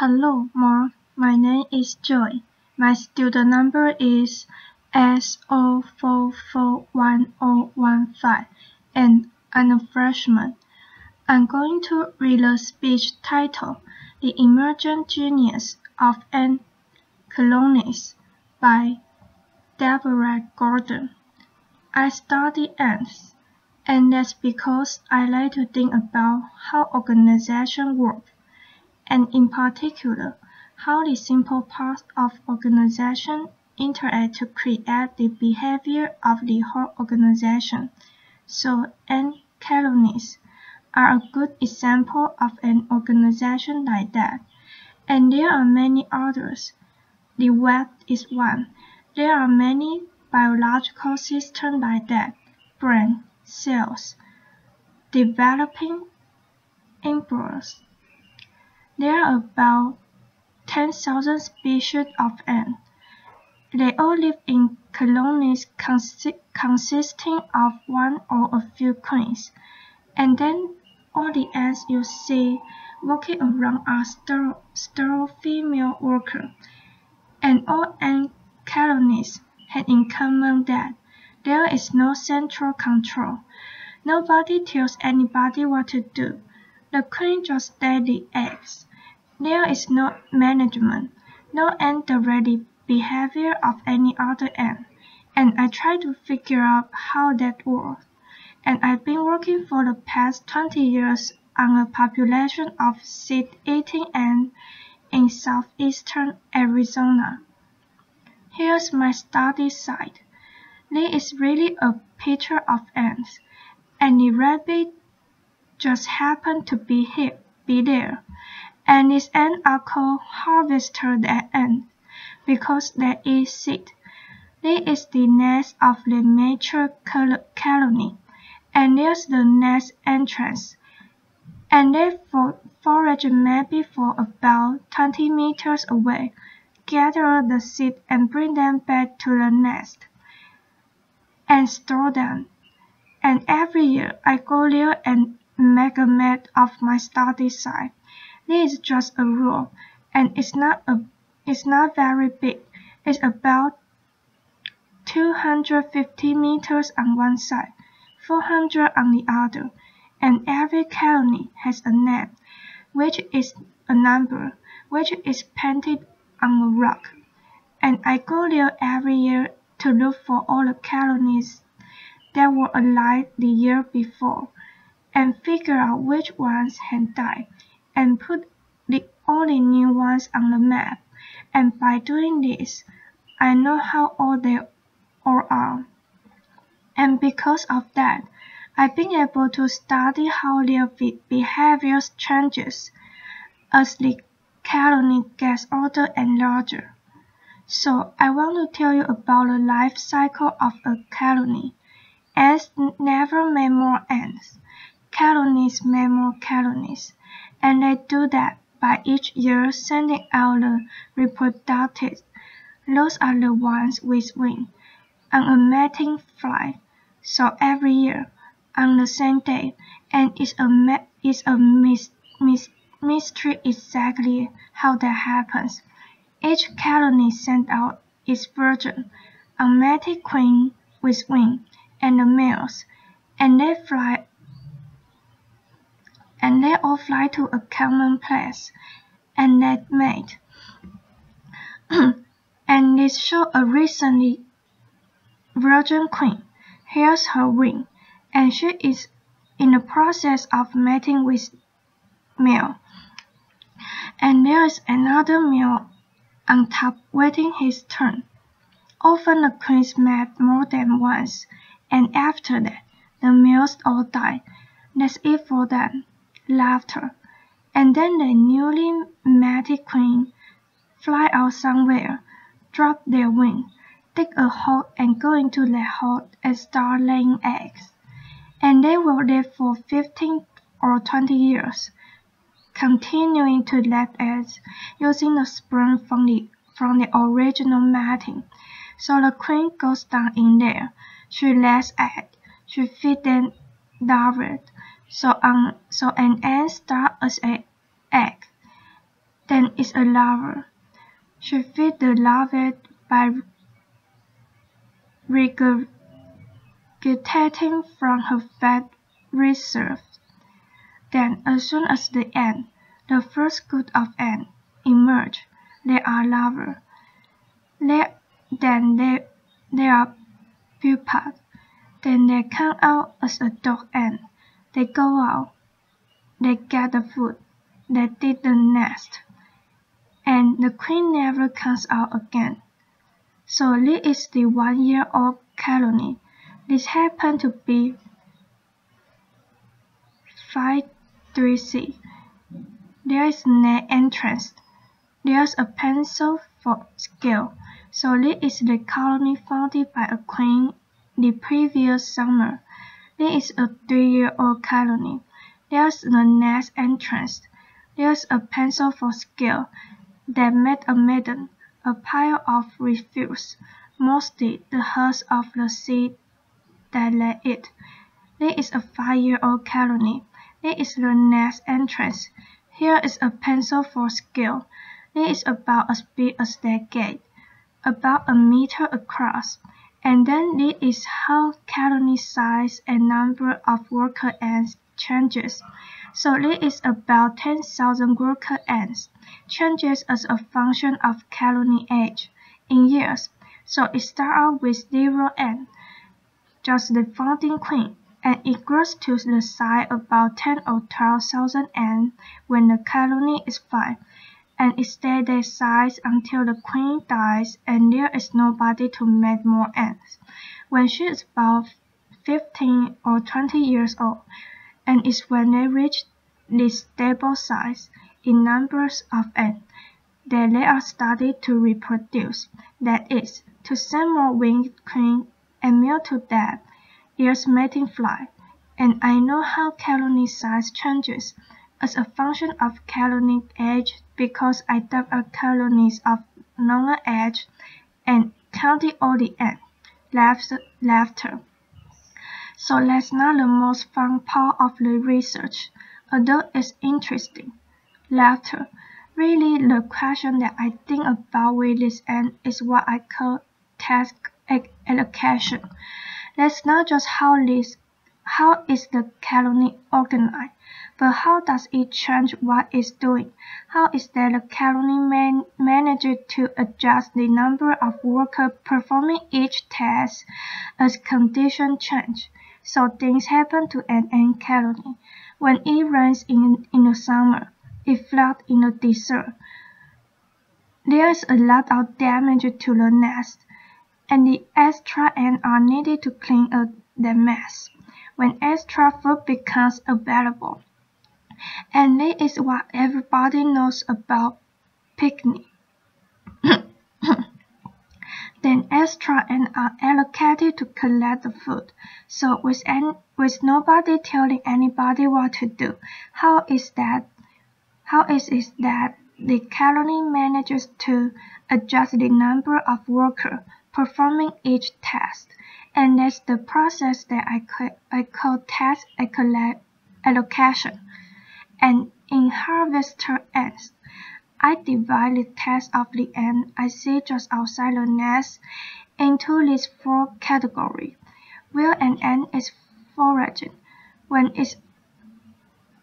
Hello, Mark. My name is Joy. My student number is S04411015, and I'm a freshman. I'm going to read a speech titled The Emergent Genius of an Colonist by Deborah Gordon. I study ants, and that's because I like to think about how organizations work, and in particular, how the simple parts of organization interact to create the behavior of the whole organization. So, ant colonies are a good example of an organization like that, and there are many others. The web is one. There are many biological systems like that: brain, cells, developing embryos. There are about 10,000 species of ants. They all live in colonies consisting of one or a few queens, and then all the ants you see walking around are sterile female workers. And all ant colonies have in common that there is no central control. Nobody tells anybody what to do. The queen just lays the eggs. There is no management, no ant direct the behavior of any other ant, and I try to figure out how that works. And I've been working for the past 20 years on a population of seed-eating ants in southeastern Arizona. Here's my study site. This is really a picture of ants, and the rabbit just happened to be there. And these ants are called harvester ants because they eat seed. This is the nest of the mature colony, and there's the nest entrance. And they forage maybe for about 20 meters away, gather the seed and bring them back to the nest, and store them. And every year I go there and make a map of my study site. This is just a rule, and it's not very big. It's about 250 meters on one side, 400 on the other, and every colony has a name, which is a number, which is painted on a rock. And I go there every year to look for all the colonies that were alive the year before, and figure out which ones had died, and put all the new ones on the map. And by doing this, I know how old they all are. And because of that, I've been able to study how their behavior changes as the colony gets older and larger. So I want to tell you about the life cycle of a colony. Ants never make more ants. Colonies make more colonies, and they do that by each year sending out the reproductive. Those are the ones with wings, on a mating flight. So every year, on the same day, and it's a mystery exactly how that happens. Each colony sends out its virgin, a mated queen with wings, and the males, and they all fly to a common place, and they mate. And this shows a recently virgin queen. Here's her wing, and she is in the process of mating with male. And there is another male on top waiting his turn. Often the queens mate more than once, and after that, the males all die. That's it for them. Laughter. And then the newly mated queen fly out somewhere, drop their wing, dig a hole and go into that hole and start laying eggs. And they will live for 15 or 20 years, continuing to lay eggs using the sperm from the original mating. So the queen goes down in there. She lays eggs. She feeds them larvae. So an ant starts as an egg. Then is a larva. She feeds the larvae by regurgitating from her fat reserve. Then, as soon as the first school of ants, emerge, they are larvae. Then they are pupa. Then they come out as adult ants. They go out. They get the food. They dig the nest. And the queen never comes out again. So this is the 1-year-old colony. This happened to be 5-3C. There is no entrance. There's a pencil for scale. So this is the colony founded by a queen the previous summer. This is a 3-year-old colony. There's the nest entrance. There's a pencil for scale. They met a maiden, a pile of refuse, mostly the husk of the seed that they eat. This is a 5-year-old colony. This is the nest entrance. Here is a pencil for scale. This is about as big as their gate, about a meter across. And then this is how colony size and number of worker ants changes. So this is about 10,000 worker ants, changes as a function of colony age, in years. So it starts out with 0 ants, just the founding queen, and it grows to the size about 10 or 12,000 ants when the colony is 5, and it stays that size until the queen dies and there is nobody to make more ants. When she is about 15 or 20 years old, and it's when they reach this stable size in numbers of ants that they are started to reproduce, that is, to send more winged queen and male to death. There's mating flight, and I know how colony size changes as a function of colony age because I dug up colonies of longer age and counted all the ants. Laughter. So that's not the most fun part of the research, although it's interesting. Laughter. Really, the question that I think about with this ant is what I call task allocation. That's not just how is the colony organized, but how does it change what it's doing? How is that the colony managed to adjust the number of workers performing each task as conditions change? So things happen to an ant colony. When it rains in the summer, it floods in the desert. There's a lot of damage to the nest, and the extra ants are needed to clean up the mess when extra food becomes available. And this is what everybody knows about picnic. Then extra ants are allocated to collect the food. So with nobody telling anybody what to do, how is it that the colony manages to adjust the number of workers performing each task? And that's the process that I call task allocation. And in harvester ants, I divide the task of the ant I see just outside the nest into these 4 categories. Where an ant is foraging, when it's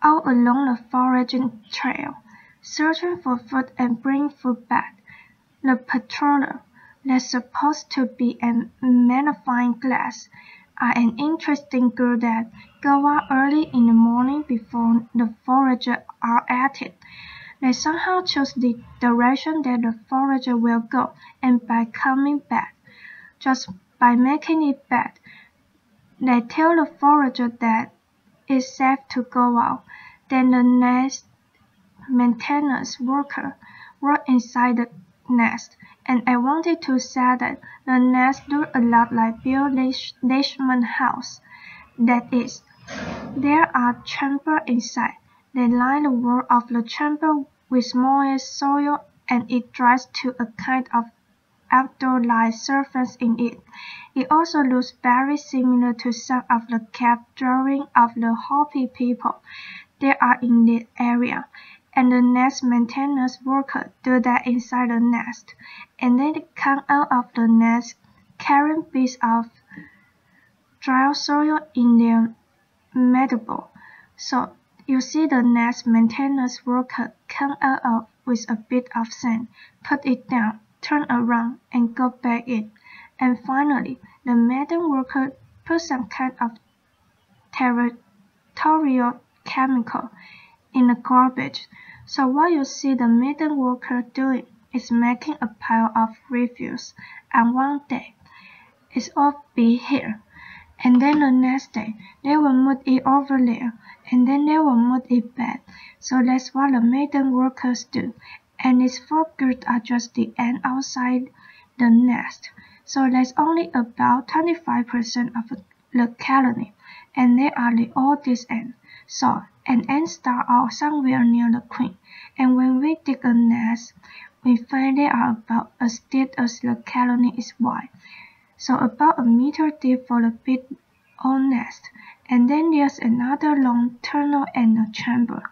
out along the foraging trail, searching for food and bring food back. The patroller, that's supposed to be a magnifying glass, are an interesting group that go out early in the morning before the foragers are at it. They somehow choose the direction that the forager will go, and by coming back, just by making it back, they tell the forager that it's safe to go out. Then the nest maintenance worker work inside the nest, and I wanted to say that the nest look a lot like Bill Leishman's house. That is, there are chambers inside. They line the wall of the chamber with moist soil, and it dries to a kind of outdoor-like surface in it. It also looks very similar to some of the cave drawings of the Hopi people that are in the area, and the nest maintenance worker do that inside the nest, and then they come out of the nest carrying bits of dry soil in their mandible. So you see the nest maintenance worker come out with a bit of sand, put it down, turn around, and go back in. And finally, the maiden worker puts some kind of territorial chemical in the garbage. So what you see the maiden worker doing is making a pile of refuse, and one day it's all be here. And then the next day, they will move it over there, and then they will move it back. So that's what the maiden workers do. And its four good are just the ant outside the nest. So that's only about 25% of the colony, and they are the oldest ant. So an ant start out somewhere near the queen, and when we dig a nest, we find they are about as deep as the colony is wide. So about a meter deep for the big old nest, and then there's another long tunnel and a chamber,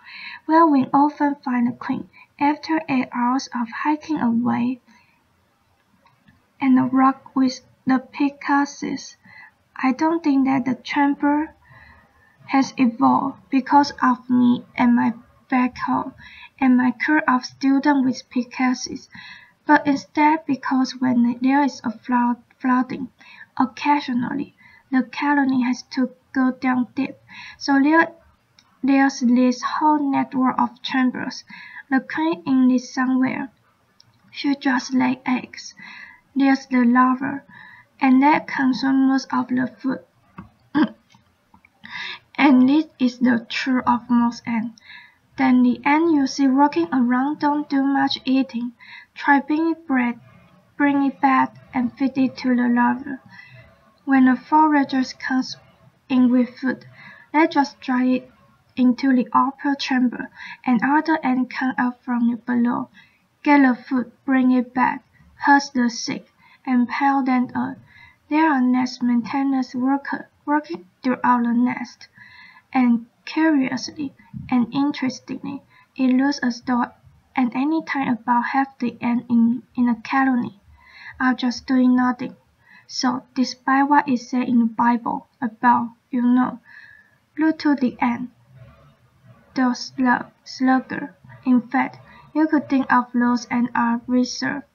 where we often find the queen after 8 hours of hiking away, and the rock with the pickaxes. I don't think that the chamber has evolved because of me and my backhoe and my crew of students with pickaxes, but instead because when there is a flooding, occasionally the colony has to go down deep, so there's this whole network of chambers. The queen in this somewhere. She just lays eggs. There's the larva, and that consumes most of the food. And this is the truth of most ants. Then the ants you see walking around don't do much eating. Try bring it back, and feed it to the larva. When the foragers comes in with food, they just drag it into the upper chamber, and other ants come out from the below, get the food, bring it back, herd the sick, and pile them up. There are nest maintenance workers working throughout the nest, and curiously and interestingly, it looks as though at any time about half the ants in a colony are just doing nothing. So despite what it says in the Bible about, look to the ant, the slugger. In fact, you could think of those ants are reserved.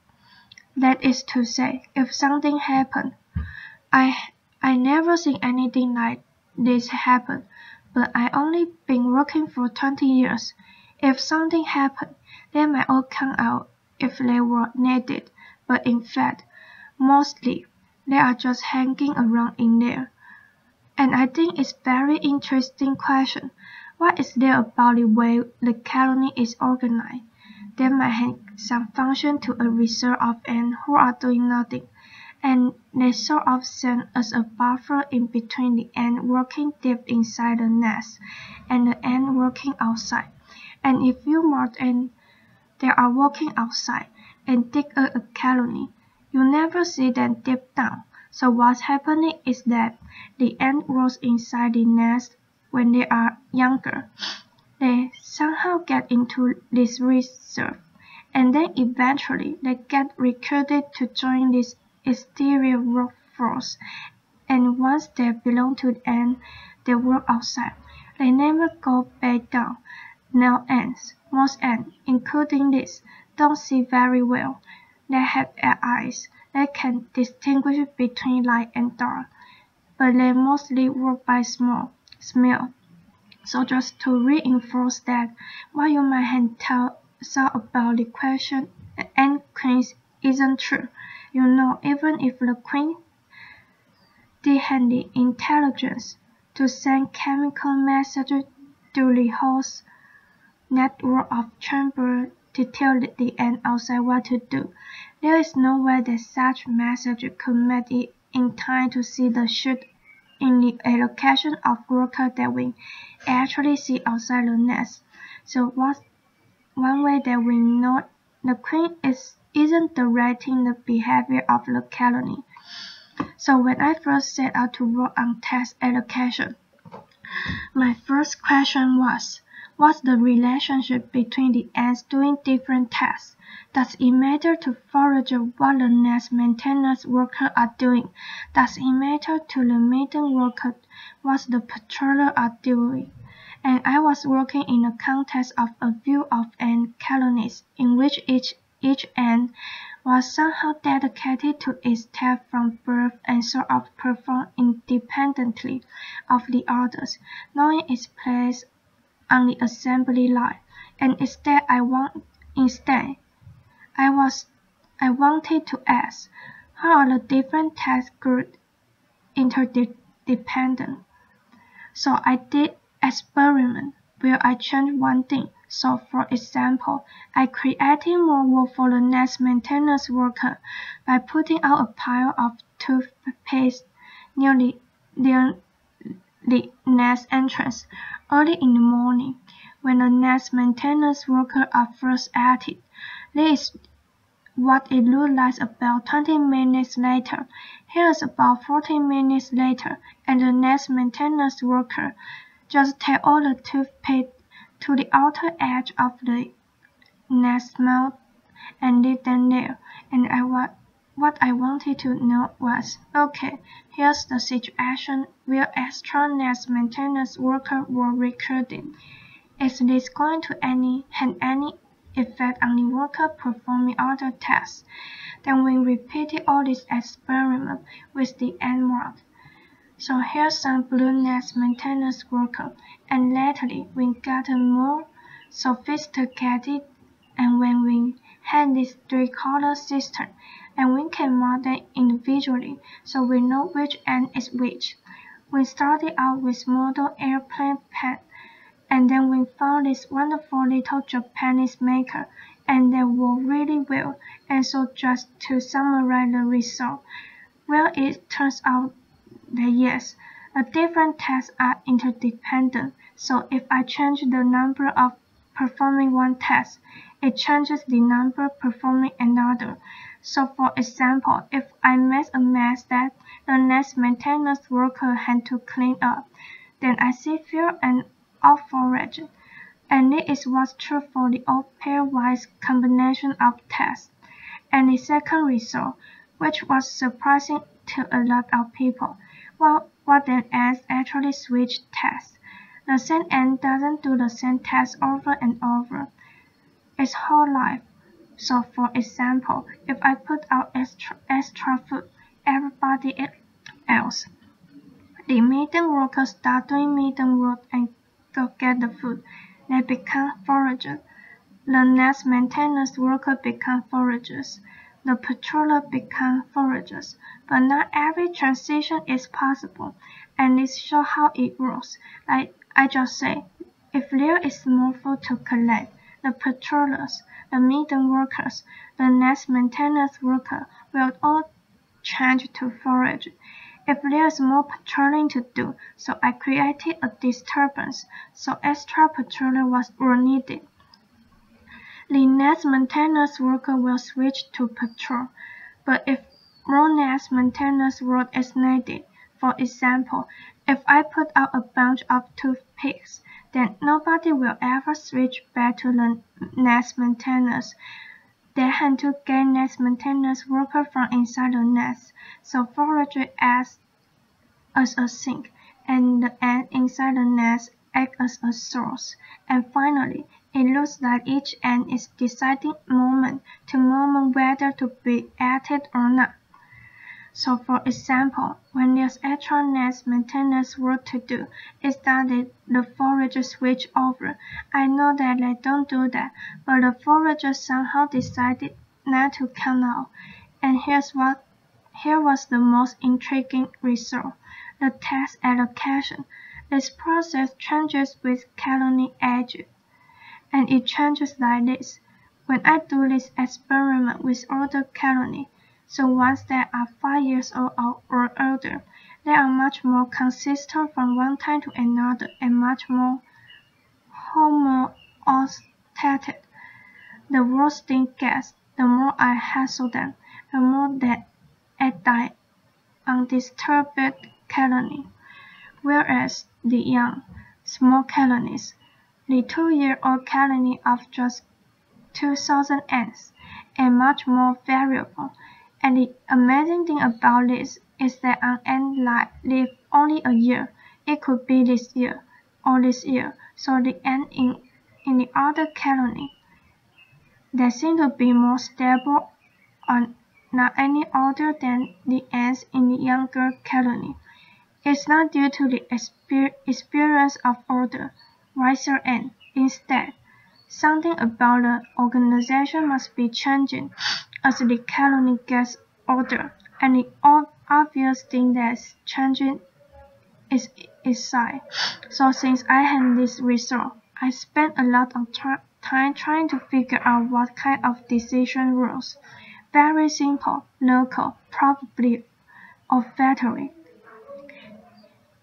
That is to say, if something happened, I never seen anything like this happen, but I only been working for 20 years. If something happened, they might all come out if they were needed, but in fact, mostly they are just hanging around in there. And I think it's very interesting question. What is there about the way the colony is organized that might have some function to a reserve of ants who are doing nothing, and they sort of serve as a buffer in between the ant working deep inside the nest and the ant working outside. And if you more ants they are working outside and dig a colony, you never see them deep down. So what's happening is that the ant grows inside the nest when they are younger. They somehow get into this reserve, and then eventually they get recruited to join this exterior workforce. And once they belong to the ant, they work outside. They never go back down. Now most ants, including this, don't see very well. They have eyes. They can distinguish between light and dark, but they mostly work by smell. So just to reinforce that, what you might have thought about the question ant queens isn't true. Even if the queen did have the intelligence to send chemical messages through the whole network of chambers to tell the ant outside what to do, there is no way that such message could make it in time to see the shift in the allocation of workers that we actually see outside the nest. So what's one way that we know the queen isn't directing the behavior of the colony? So when I first set out to work on task allocation, my first question was, What's the relationship between the ants doing different tasks? Does it matter to forager what the nest maintenance workers are doing? Does it matter to the maiden worker what the patrollers are doing? And I was working in a context of a view of ant colonies in which each ant was somehow dedicated to its task from birth and sort of performed independently of the others, knowing its place on the assembly line. And instead I wanted to ask, how are the different task groups interdependent? So I did experiment where I changed one thing. So for example, I created more work for the nest maintenance worker by putting out a pile of toothpaste near the nest entrance early in the morning when the nest maintenance workers are first at it. This is what it looked like about 20 minutes later. Here is about 40 minutes later, and the nest maintenance worker just take all the toothpaste to the outer edge of the nest mouth and leave them there. And what I wanted to know was, okay, here's the situation where extra nest maintenance workers were recruited. Is this going to have any effect on the worker performing other tasks? Then we repeated all this experiment with the ant moth. So here's some blue nest maintenance worker, and lately we got more sophisticated, and when we had this three-color system, and we can mark them individually so we know which ant is which. We started out with model airplane pen, and then we found this wonderful little Japanese maker, and they work really well. And so just to summarize the result, well, it turns out that yes, the different tasks are interdependent. So if I change the number of performing one task, it changes the number performing another. So for example, if I make a mess that the nest maintenance worker had to clean up, then I see fewer and of forage, and it is what's true for the old pairwise combination of tasks. And the second result, which was surprising to a lot of people, well, what an ant actually switch tasks. The same ant doesn't do the same task over and over its whole life. So for example, if I put out extra food, everybody else, the maiden workers start doing maiden work and go get the food. They become foragers. The nest maintenance workers become foragers. The patroller become foragers. But not every transition is possible, and this shows how it works. Like I just said, if there is more food to collect, the patrollers, the maiden workers, the nest maintenance worker will all change to forage. If there is more patrolling to do, so I created a disturbance, so extra patrollers were needed. The nest maintenance worker will switch to patrol, but if more nest maintenance work is needed, for example, if I put out a bunch of toothpicks, then nobody will ever switch back to the nest maintenance. They had to get nest maintenance worker from inside the nest, so forager acts as a sink, and the ant inside the nest acts as a source. And finally, it looks like each ant is deciding moment to moment whether to be added or not. So for example, when there's extra nest maintenance work to do, it's that the forager switch over. I know that they don't do that, but the forager somehow decided not to come out. And here was the most intriguing result. The task allocation. This process changes with colony age, and it changes like this. When I do this experiment with older colony, so ones that are 5 years old or older, they are much more consistent from one time to another and much more homostatic. The worse thing gets, the more I hassle them, the more that I die undisturbed colony, whereas the young, small colonies, the 2-year-old colony of just 2,000 ants, and much more variable. And the amazing thing about this is that an ant lives only a year. It could be this year or this year. So the ant in the other colony, they seem to be more stable and not any older than the ants in the younger colony. It's not due to the experience of older, wiser ants. Instead, something about the organization must be changing as the colony gets older, and the obvious thing that's changing is its size. So since I had this result, I spent a lot of time trying to figure out what kind of decision rules. Very simple, local, probably olfactory.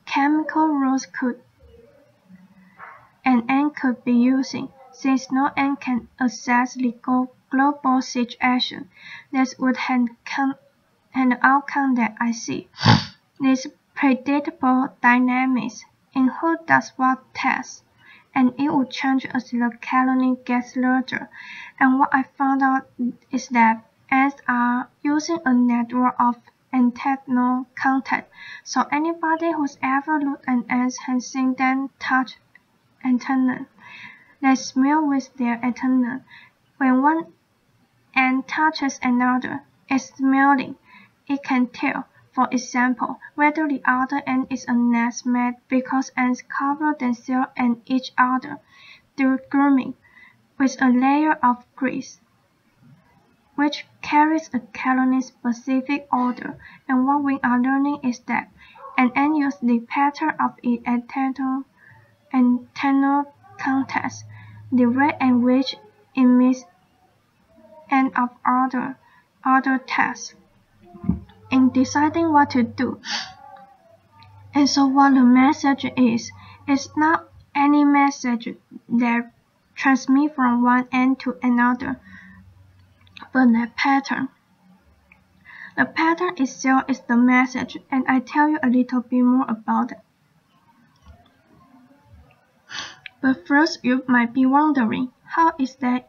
Chemical rules an ant could be using, since no ant can assess the global situation. This would have the outcome that I see. These predictable dynamics in who does what task, and it would change as the colony gets larger. And what I found out is that ants are using a network of antennal contact, so anybody who's ever looked at ants has seen them touch antenna. They smell with their antenna. When one ant touches another, it's smelling. It can tell, for example, whether the other ant is a nest mate because ants cover themselves and each other through grooming with a layer of grease, which carries a colony-specific odor. And what we are learning is that an ant uses the pattern of its antennal contacts, the rate at which it meets and of other tasks, in deciding what to do. And so what the message is not any message that transmits from one end to another, but the pattern. The pattern itself is the message, and I tell you a little bit more about it. But first you might be wondering, how is it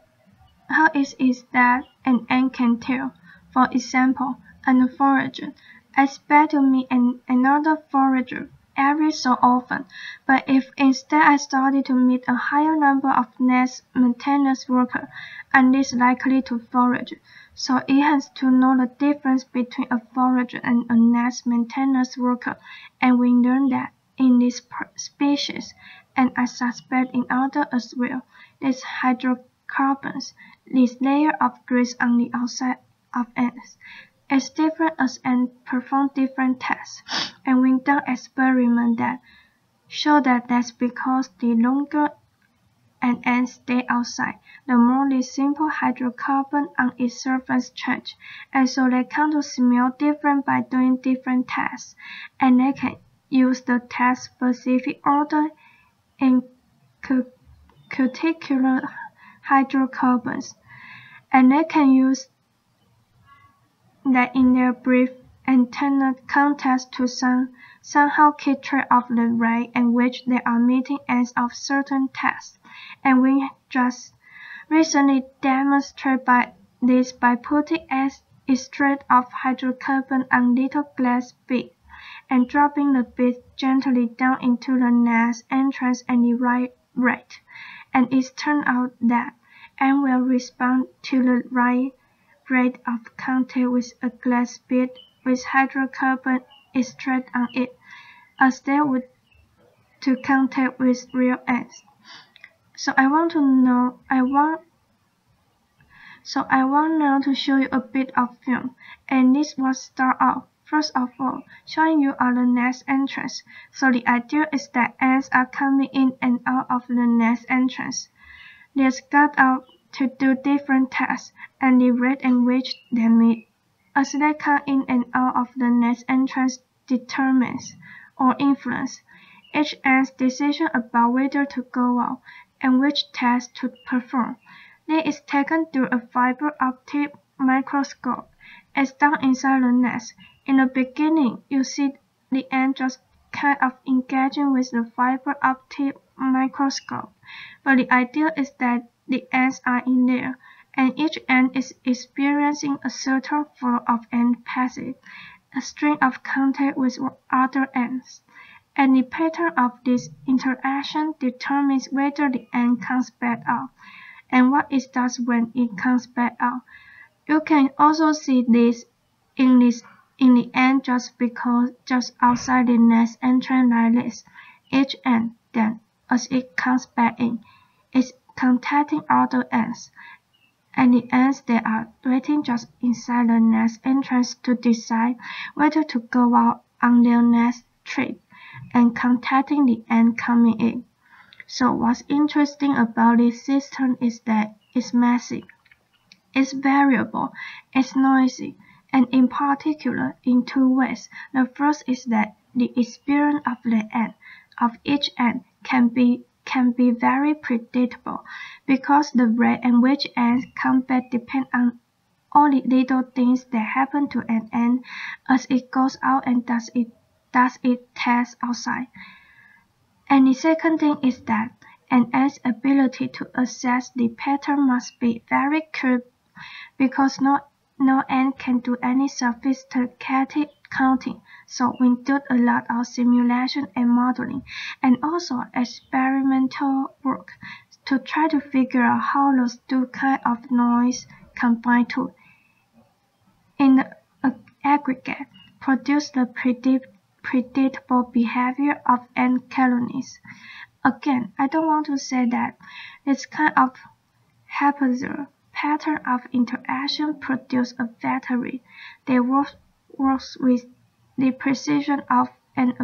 that an ant can tell? For example, an forager. I expect to meet another forager every so often, but if instead I started to meet a higher number of nest maintenance workers, I'm less likely to forage. So it has to know the difference between a forager and a nest maintenance worker, and we learned that in this species, and I suspect in others as well, these hydrocarbons, this layer of grease on the outside of ants, is different as ants perform different tasks, and we done experiments that show that that's because the longer an ant stays outside, the more the simple hydrocarbon on its surface change, and so they come to smell different by doing different tasks, and they can use the task-specific order in cuticular hydrocarbons, and they can use that in their brief antennal contacts to somehow keep track of the rate at which they are meeting ends of certain tasks. And we just recently demonstrated this by putting extract of hydrocarbon on little glass beads and dropping the beads gently down into the nest entrance at the right rate. And it turned out that ants will respond to the right rate of contact with a glass bead with hydrocarbon extract on it, as they would to contact with real ants. So I want now to show you a bit of film, and this will start off, first of all, showing you the nest entrance. So the idea is that ants are coming in and out of the nest entrance. They're scattered out to do different tasks, and the rate at which they meet as they come in and out of the nest entrance determines or influences each ant's decision about whether to go out and which task to perform. This is taken through a fiber optic microscope as down inside the nest. In the beginning, you see the ant just kind of engaging with the fiber optic microscope, but the idea is that the ants are in there, and each ant is experiencing a certain flow of ant passage, a string of contact with other ants, and the pattern of this interaction determines whether the ant comes back out, and what it does when it comes back out. You can also see this in the ant just outside the nest entrance like this. Each ant, then, as it comes back in, is contacting other ants, and the ants that are waiting just inside the nest entrance to decide whether to go out on their next trip, and contacting the ant coming in. So what's interesting about this system is that it's messy, it's variable, it's noisy, and in particular in two ways. The first is that the experience of each ant can be very predictable, because the rate at which ants come back depends on all the little things that happen to an ant as it goes out and does its tasks outside. And the second thing is that an ant's ability to assess the pattern must be very crisp, because no ant can do any sophisticated counting. So we did a lot of simulation and modeling, and also experimental work, to try to figure out how those two kinds of noise combine to, in the aggregate, produce the predictable behavior of ant colonies. Again, I don't want to say that this kind of haphazard pattern of interaction produces a factory that works with the precision of and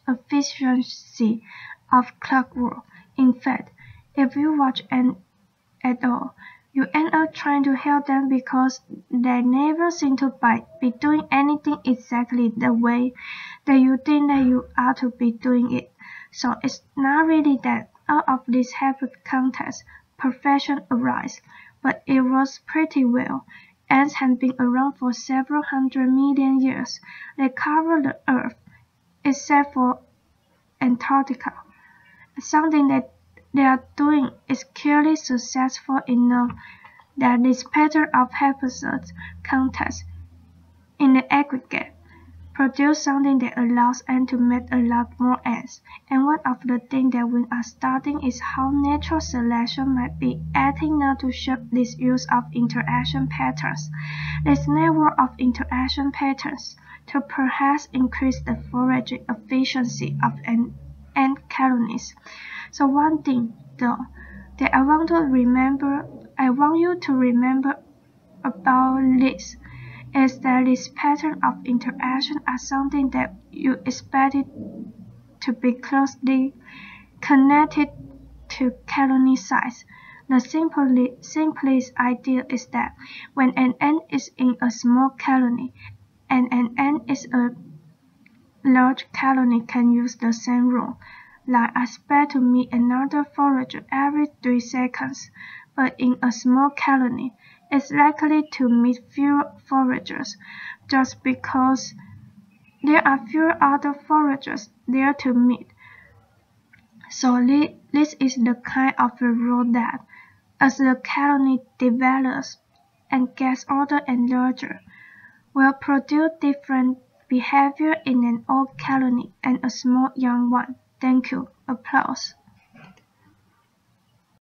efficiency of clockwork. In fact, if you watch ants at all, you end up trying to help them because they never seem to be doing anything exactly the way that you think that you ought to be doing it. So it's not really that out of this happy context perfection arises, but it works pretty well. Ants have been around for several 100 million years. They cover the Earth, except for Antarctica. Something that they are doing is clearly successful enough that this pattern of haphazard context, in the aggregate, produce something that allows ants to make a lot more ants. And one of the things that we are studying is how natural selection might be acting now to shape this use of interaction patterns, this network of interaction patterns, to perhaps increase the foraging efficiency of ant colonies. So one thing, though, that I want you to remember about this is that this pattern of interaction are something that you expected to be closely connected to colony size. The simplest idea is that when an ant is in a small colony and an ant is a large colony can use the same rule, like I expect to meet another forager every 3 seconds, but in a small colony, it's likely to meet fewer foragers, just because there are fewer other foragers there to meet. So this is the kind of a rule that, as the colony develops and gets older and larger, will produce different behavior in an old colony and a small young one. Thank you. Applause.